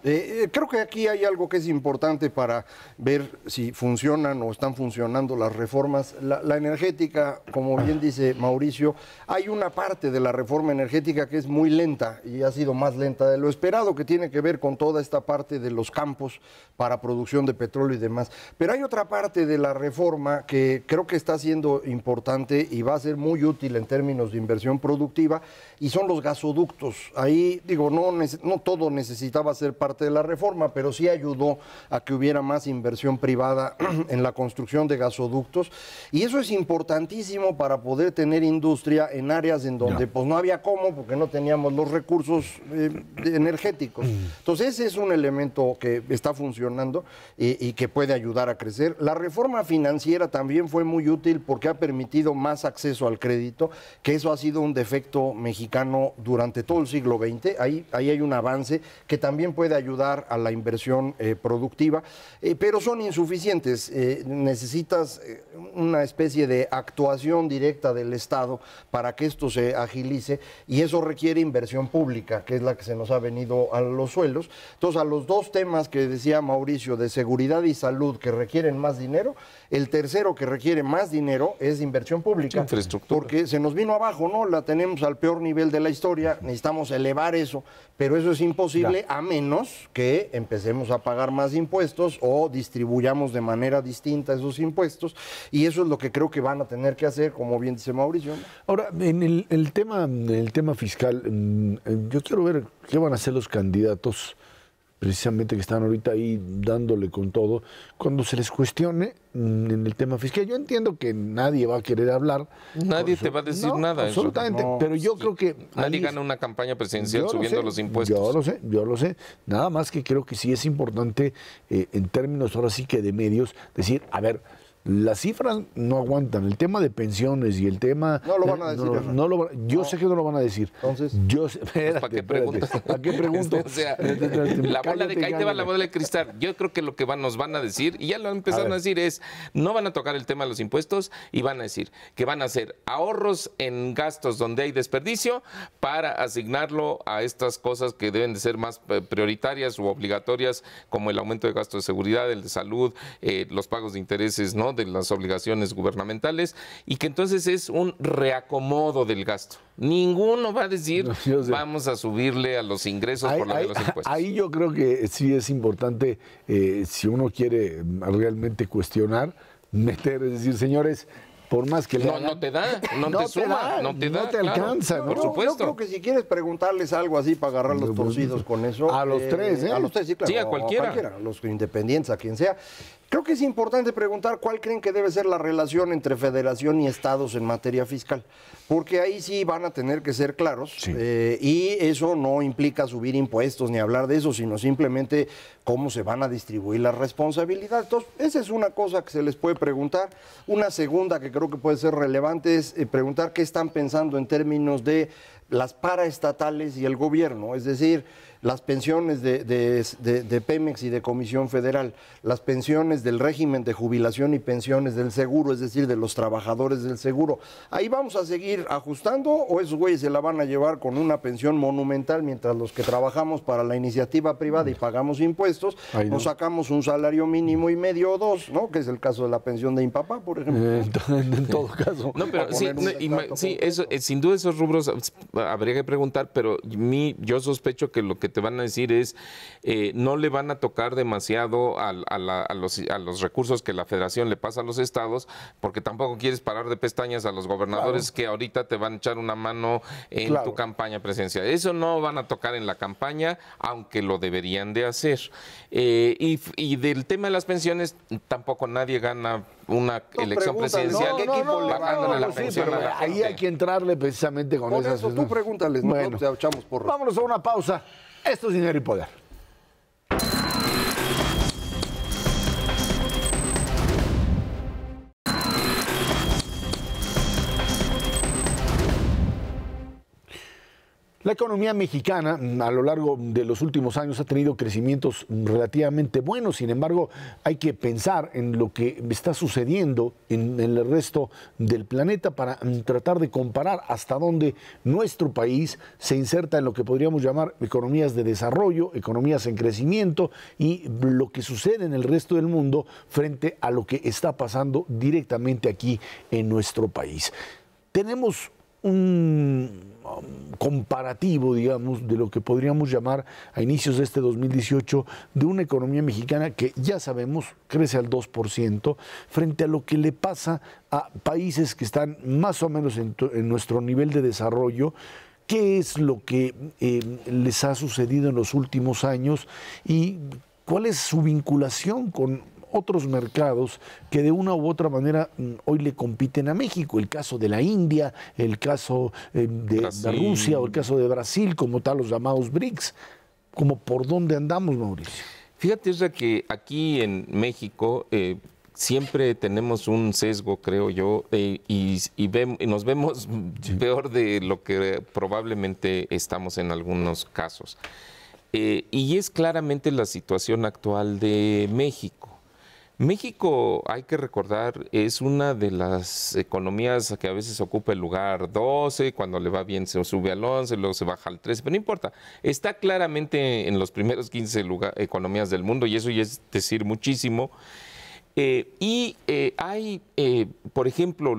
Creo que aquí hay algo que es importante para ver si funcionan o están funcionando las reformas. La energética, como bien dice Mauricio, hay una parte de la reforma energética que es muy lenta y ha sido más lenta de lo esperado, que tiene que ver con toda esta parte de los campos para producción de petróleo y demás. Pero hay otra parte de la reforma que creo que está siendo importante y va a ser muy útil en términos de inversión productiva y son los gasoductos. Ahí, digo, no todo necesitaba ser parte de la reforma, pero sí ayudó a que hubiera más inversión privada en la construcción de gasoductos y eso es importantísimo para poder tener industria en áreas en donde pues no había cómo porque no teníamos los recursos energéticos. Entonces ese es un elemento que está funcionando y que puede ayudar a crecer. La reforma financiera también fue muy útil porque ha permitido más acceso al crédito, que eso ha sido un defecto mexicano durante todo el siglo XX. Ahí hay un avance que también puede ayudar a la inversión productiva, pero son insuficientes. Necesitas una especie de actuación directa del Estado para que esto se agilice y eso requiere inversión pública, que es la que se nos ha venido a los suelos. Entonces, a los dos temas que decía Mauricio, de seguridad y salud, que requieren más dinero, el tercero que requiere más dinero es inversión pública. Infraestructura. Porque se nos vino abajo, ¿no? La tenemos al peor nivel de la historia, necesitamos elevar eso, pero eso es imposible a menos que empecemos a pagar más impuestos o distribuyamos de manera distinta esos impuestos, y eso es lo que creo que van a tener que hacer, como bien dice Mauricio, ¿no? Ahora, en el tema fiscal, yo quiero ver qué van a hacer los candidatos precisamente que están ahorita ahí dándole con todo, cuando se les cuestione en el tema fiscal. Yo entiendo que nadie va a querer hablar. Nadie te va a decir nada. Absolutamente, No, pero yo creo que... Nadie gana una campaña presidencial subiendo los impuestos. Yo lo sé. Nada más que creo que sí es importante, en términos ahora sí que de medios, decir, a ver, las cifras no aguantan. El tema de pensiones y el tema... No lo van a decir. Yo sé que no lo van a decir. Entonces... ¿Para qué preguntas? ¿Para qué pregunto? O sea, la bola de ahí te va la bola de cristal. Yo creo que lo que nos van a decir, y ya lo empezaron a decir, es no van a tocar el tema de los impuestos y van a decir que van a hacer ahorros en gastos donde hay desperdicio para asignarlo a estas cosas que deben de ser más prioritarias u obligatorias, como el aumento de gastos de seguridad, el de salud, los pagos de intereses, ¿no?, de las obligaciones gubernamentales, y que entonces es un reacomodo del gasto. Ninguno va a decir vamos a subirle a los ingresos por lo de los impuestos. Ahí yo creo que sí es importante, si uno quiere realmente cuestionar, meter, es decir, señores, por más que le hagan, no te da, no te suma, no te alcanza, claro, por supuesto. Yo creo que si quieres preguntarles algo así para agarrar los torcidos con eso. A los tres, ¿eh? A los tres, sí, claro. Sí, a cualquiera. Los independientes, a quien sea. Creo que es importante preguntar cuál creen que debe ser la relación entre federación y estados en materia fiscal, porque ahí sí van a tener que ser claros, sí. Y eso no implica subir impuestos ni hablar de eso, sino simplemente cómo se van a distribuir las responsabilidades. Entonces, esa es una cosa que se les puede preguntar. Una segunda que creo que puede ser relevante es preguntar qué están pensando en términos de las paraestatales y el gobierno, es decir, las pensiones de Pemex y de Comisión Federal, las pensiones del régimen de jubilación y pensiones del seguro, es decir, de los trabajadores del seguro. ¿Ahí vamos a seguir ajustando o esos güeyes se la van a llevar con una pensión monumental mientras los que trabajamos para la iniciativa privada y pagamos impuestos, nos sacamos un salario mínimo y medio o dos, ¿no? Que es el caso de la pensión de Impapá, por ejemplo. En todo caso. No, pero sí, eso, sin duda esos rubros habría que preguntar, pero yo sospecho que lo que te van a decir es no le van a tocar demasiado a los recursos que la Federación le pasa a los estados, porque tampoco quieres parar de pestañas a los gobernadores que ahorita te van a echar una mano en tu campaña presidencial. Eso no van a tocar en la campaña, aunque lo deberían de hacer. Y del tema de las pensiones, tampoco nadie gana una elección presidencial bajándole la pensión a la gente. Ahí hay que entrarle precisamente con esas. Eso tú pregúntales, bueno, nosotros te echamos porra. Vámonos a una pausa. Esto es Dinero y Poder. La economía mexicana a lo largo de los últimos años ha tenido crecimientos relativamente buenos, sin embargo hay que pensar en lo que está sucediendo en el resto del planeta para tratar de comparar hasta dónde nuestro país se inserta en lo que podríamos llamar economías de desarrollo, economías en crecimiento y lo que sucede en el resto del mundo frente a lo que está pasando directamente aquí en nuestro país. Tenemos un comparativo, digamos, de lo que podríamos llamar a inicios de este 2018 de una economía mexicana que ya sabemos crece al 2% frente a lo que le pasa a países que están más o menos en nuestro nivel de desarrollo. ¿Qué es lo que les ha sucedido en los últimos años y cuál es su vinculación con otros mercados que de una u otra manera hoy le compiten a México? El caso de la India, el caso de Rusia o el caso de Brasil, como tal, los llamados BRICS. ¿Cómo por dónde andamos, Mauricio? Fíjate, Isra, que aquí en México siempre tenemos un sesgo, creo yo, y nos vemos peor de lo que probablemente estamos en algunos casos. Y es claramente la situación actual de México. México, hay que recordar, es una de las economías que a veces ocupa el lugar 12, cuando le va bien se sube al 11, luego se baja al 13, pero no importa. Está claramente en los primeros 15 economías del mundo y eso ya es decir muchísimo. Hay, por ejemplo,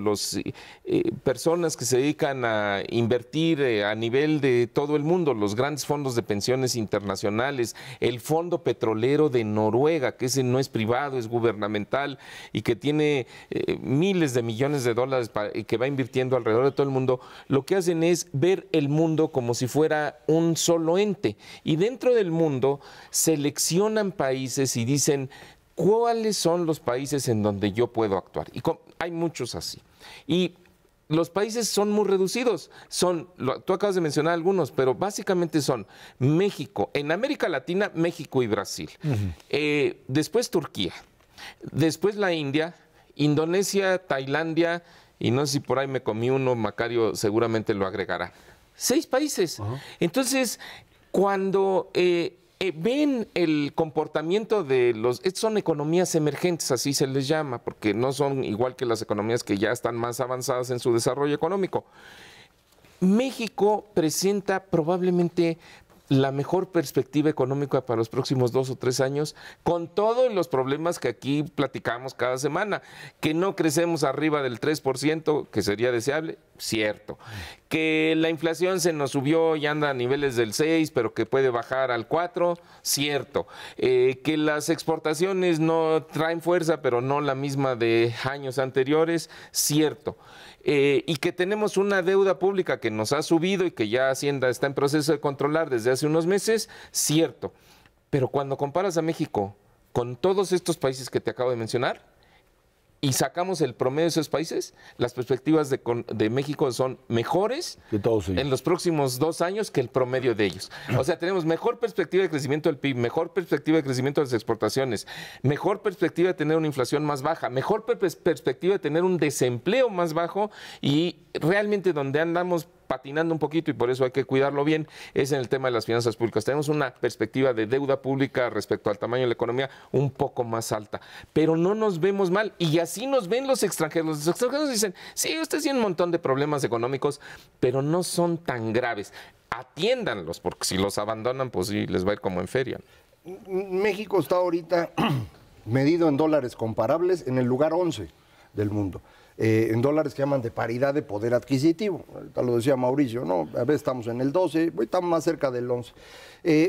personas que se dedican a invertir a nivel de todo el mundo, los grandes fondos de pensiones internacionales, el Fondo Petrolero de Noruega, que ese no es privado, es gubernamental y que tiene miles de millones de dólares y que va invirtiendo alrededor de todo el mundo, lo que hacen es ver el mundo como si fuera un solo ente. Y dentro del mundo seleccionan países y dicen, ¿cuáles son los países en donde yo puedo actuar? Y hay muchos así. Y los países son muy reducidos. Tú acabas de mencionar algunos, pero básicamente son México, en América Latina, México y Brasil. Después Turquía. Después la India, Indonesia, Tailandia, y no sé si por ahí me comí uno, Macario seguramente lo agregará. 6 países. Entonces, cuando ven el comportamiento de estas son economías emergentes, así se les llama, porque no son igual que las economías que ya están más avanzadas en su desarrollo económico. México presenta probablemente la mejor perspectiva económica para los próximos 2 o 3 años, con todos los problemas que aquí platicamos cada semana, que no crecemos arriba del 3%, que sería deseable, cierto, que la inflación se nos subió y anda a niveles del 6, pero que puede bajar al 4, cierto, que las exportaciones no traen fuerza, pero no la misma de años anteriores, cierto. Y que tenemos una deuda pública que nos ha subido y que ya Hacienda está en proceso de controlar desde hace unos meses, cierto. Pero cuando comparas a México con todos estos países que te acabo de mencionar, y sacamos el promedio de esos países, las perspectivas de México son mejores en los próximos 2 años que el promedio de ellos. O sea, tenemos mejor perspectiva de crecimiento del PIB, mejor perspectiva de crecimiento de las exportaciones, mejor perspectiva de tener una inflación más baja, mejor perspectiva de tener un desempleo más bajo, y realmente donde andamos patinando un poquito, y por eso hay que cuidarlo bien, es en el tema de las finanzas públicas. Tenemos una perspectiva de deuda pública respecto al tamaño de la economía un poco más alta, pero no nos vemos mal, y así nos ven los extranjeros. Los extranjeros dicen, sí, ustedes tienen un montón de problemas económicos, pero no son tan graves. Atiéndanlos, porque si los abandonan, pues sí, les va a ir como en feria. México está ahorita medido en dólares comparables en el lugar 11 del mundo. En dólares que llaman de paridad de poder adquisitivo. Ahorita lo decía Mauricio, ¿no? A veces estamos en el 12, estamos más cerca del 11.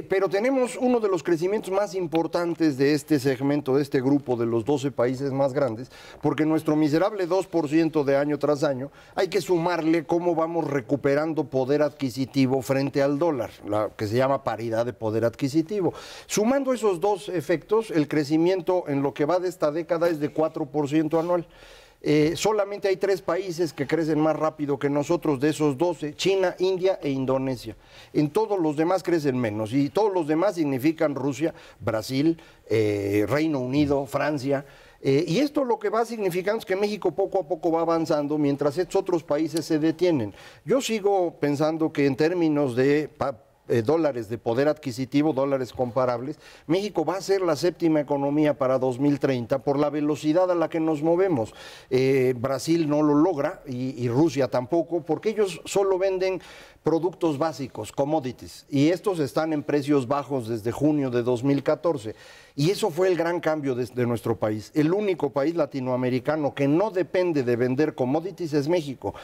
Pero tenemos uno de los crecimientos más importantes de este segmento, de este grupo de los 12 países más grandes, porque nuestro miserable 2% de año tras año, hay que sumarle cómo vamos recuperando poder adquisitivo frente al dólar, la que se llama paridad de poder adquisitivo. Sumando esos dos efectos, el crecimiento en lo que va de esta década es de 4% anual. Solamente hay 3 países que crecen más rápido que nosotros de esos 12, China, India e Indonesia. En todos los demás crecen menos, y todos los demás significan Rusia, Brasil, Reino Unido, Francia. Y esto lo que va significando es que México poco a poco va avanzando mientras estos otros países se detienen. Yo sigo pensando que en términos de dólares de poder adquisitivo, dólares comparables, México va a ser la 7ª economía para 2030 por la velocidad a la que nos movemos. Brasil no lo logra, y Rusia tampoco, porque ellos solo venden productos básicos, commodities, y estos están en precios bajos desde junio de 2014. Y eso fue el gran cambio de nuestro país. El único país latinoamericano que no depende de vender commodities es México.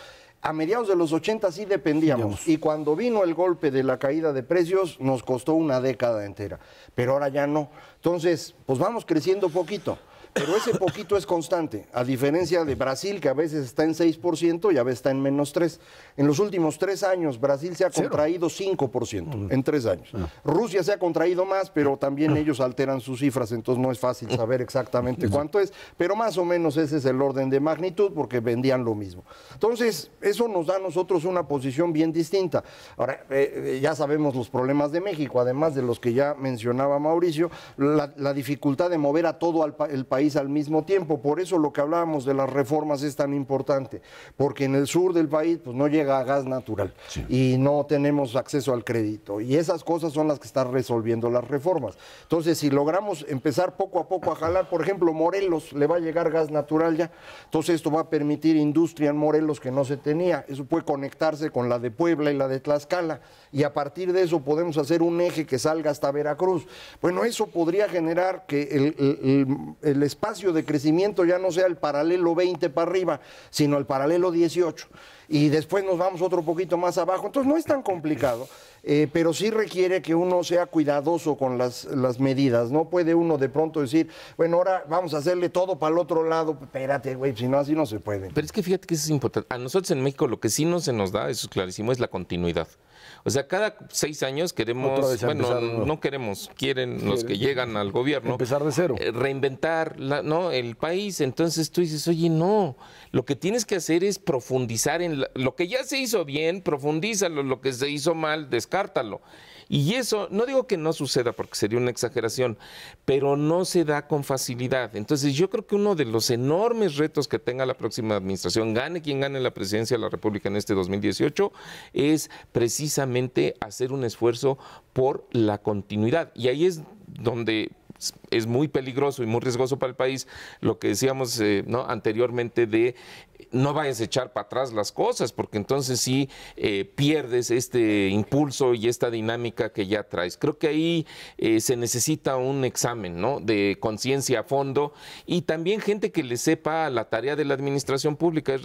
A mediados de los 80 sí dependíamos, y cuando vino el golpe de la caída de precios nos costó una década entera, pero ahora ya no. Entonces, pues vamos creciendo poquito, pero ese poquito es constante, a diferencia de Brasil, que a veces está en 6% y a veces está en menos 3%. En los últimos 3 años, Brasil se ha contraído 5% en 3 años. Rusia se ha contraído más, pero también ellos alteran sus cifras, entonces no es fácil saber exactamente cuánto es, pero más o menos ese es el orden de magnitud, porque vendían lo mismo. Entonces, eso nos da a nosotros una posición bien distinta. Ahora, ya sabemos los problemas de México, además de los que ya mencionaba Mauricio, la dificultad de mover a todo el país al mismo tiempo. Por eso lo que hablábamos de las reformas es tan importante, porque en el sur del país pues no llega gas natural, y no tenemos acceso al crédito, y esas cosas son las que están resolviendo las reformas. Entonces, si logramos empezar poco a poco a jalar, por ejemplo, Morelos le va a llegar gas natural ya, entonces esto va a permitir industria en Morelos que no se tenía, eso puede conectarse con la de Puebla y la de Tlaxcala, y a partir de eso podemos hacer un eje que salga hasta Veracruz. Bueno, eso podría generar que el espacio de crecimiento ya no sea el paralelo 20 para arriba, sino el paralelo 18. Y después nos vamos otro poquito más abajo. Entonces no es tan complicado, pero sí requiere que uno sea cuidadoso con las medidas. No puede uno de pronto decir, bueno, ahora vamos a hacerle todo para el otro lado. Espérate, güey, si no, así no se puede. Pero es que fíjate que eso es importante. A nosotros en México lo que sí no se nos da, eso es clarísimo, es la continuidad. O sea, cada 6 años queremos, bueno, no queremos, quieren los que llegan al gobierno empezar de cero, reinventar el país. Entonces tú dices, oye, no, lo que tienes que hacer es profundizar en lo que ya se hizo bien, profundízalo, lo que se hizo mal, descártalo. Y eso, no digo que no suceda porque sería una exageración, pero no se da con facilidad. Entonces yo creo que uno de los enormes retos que tenga la próxima administración, gane quien gane la presidencia de la República en este 2018, es precisamente hacer un esfuerzo por la continuidad. Y ahí es donde es muy peligroso y muy riesgoso para el país lo que decíamos anteriormente de no vayas a echar para atrás las cosas, porque entonces sí pierdes este impulso y esta dinámica que ya traes. Creo que ahí se necesita un examen, ¿no?, de conciencia a fondo, y también gente que le sepa la tarea de la administración pública.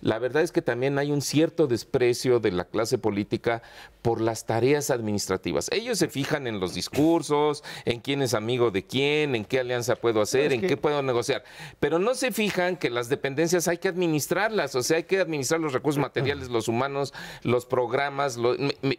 La verdad es que también hay un cierto desprecio de la clase política por las tareas administrativas. Ellos se fijan en los discursos, en quién es amigo de quién, quién, en qué alianza puedo hacer, en qué puedo negociar. Pero no se fijan que las dependencias hay que administrarlas, o sea, hay que administrar los recursos materiales, los humanos, los programas,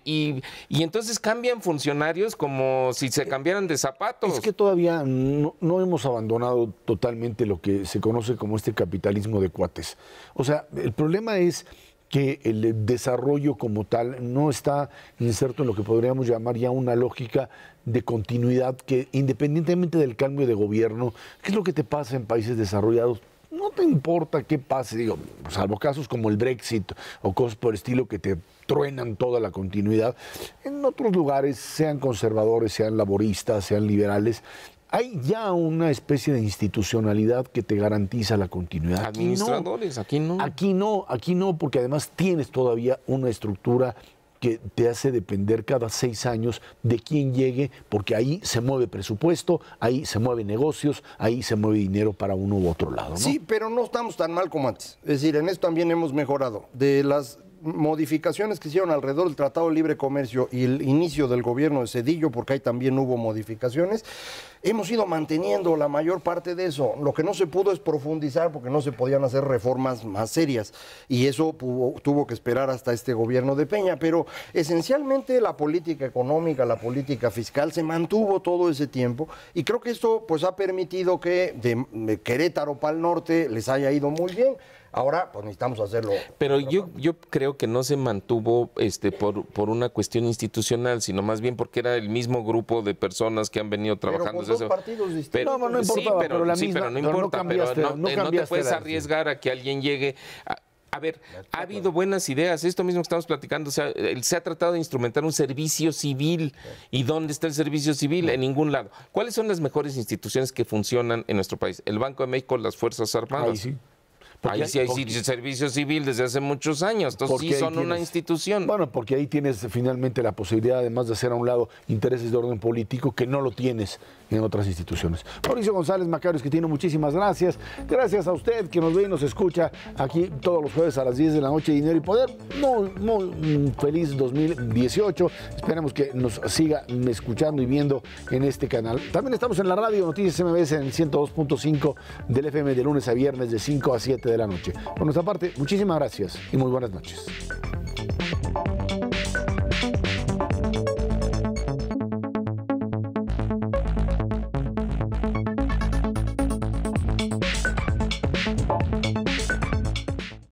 y entonces cambian funcionarios como si se cambiaran de zapatos. Es que todavía no hemos abandonado totalmente lo que se conoce como este capitalismo de cuates. O sea, el problema es que el desarrollo como tal no está inserto en lo que podríamos llamar ya una lógica de continuidad que, independientemente del cambio de gobierno, ¿qué es lo que te pasa en países desarrollados? No te importa qué pase, digo, salvo casos como el Brexit o cosas por el estilo que te truenan toda la continuidad. En otros lugares, sean conservadores, sean laboristas, sean liberales, hay ya una especie de institucionalidad que te garantiza la continuidad. Administradores, aquí no. Aquí no, porque además tienes todavía una estructura que te hace depender cada 6 años de quién llegue, porque ahí se mueve presupuesto, ahí se mueven negocios, ahí se mueve dinero para uno u otro lado, ¿no? Sí, pero no estamos tan mal como antes. Es decir, en esto también hemos mejorado. De las modificaciones que hicieron alrededor del Tratado de Libre Comercio y el inicio del gobierno de Zedillo, porque ahí también hubo modificaciones, hemos ido manteniendo la mayor parte de eso. Lo que no se pudo es profundizar porque no se podían hacer reformas más serias y eso tuvo que esperar hasta este gobierno de Peña, pero esencialmente la política económica, la política fiscal se mantuvo todo ese tiempo y creo que esto pues ha permitido que de Querétaro para el norte les haya ido muy bien. Ahora, pues necesitamos hacerlo. Pero yo creo que no se mantuvo por una cuestión institucional, sino más bien porque era el mismo grupo de personas que han venido trabajando. Pero con dos partidos distintos. No importa, pero la misma, pero no importa, no te puedes la arriesgar a que alguien llegue. A ver, ha habido buenas ideas, esto mismo que estamos platicando, o sea, se ha tratado de instrumentar un servicio civil. ¿Y dónde está el servicio civil? En ningún lado. ¿Cuáles son las mejores instituciones que funcionan en nuestro país? El Banco de México, las Fuerzas Armadas. Ahí sí. Ahí sí hay servicio civil desde hace muchos años, entonces sí son una institución. Bueno, porque ahí tienes finalmente la posibilidad, además de hacer a un lado intereses de orden político, que no lo tienes en otras instituciones. Mauricio González Macarios, que tiene muchísimas gracias. Gracias a usted que nos ve y nos escucha aquí todos los jueves a las 10 de la noche, Dinero y Poder. Muy feliz 2018. Esperemos que nos siga escuchando y viendo en este canal. También estamos en la radio Noticias MBS en el 102.5 del FM de lunes a viernes de 5 a 7 de la noche. Por nuestra parte, muchísimas gracias y muy buenas noches.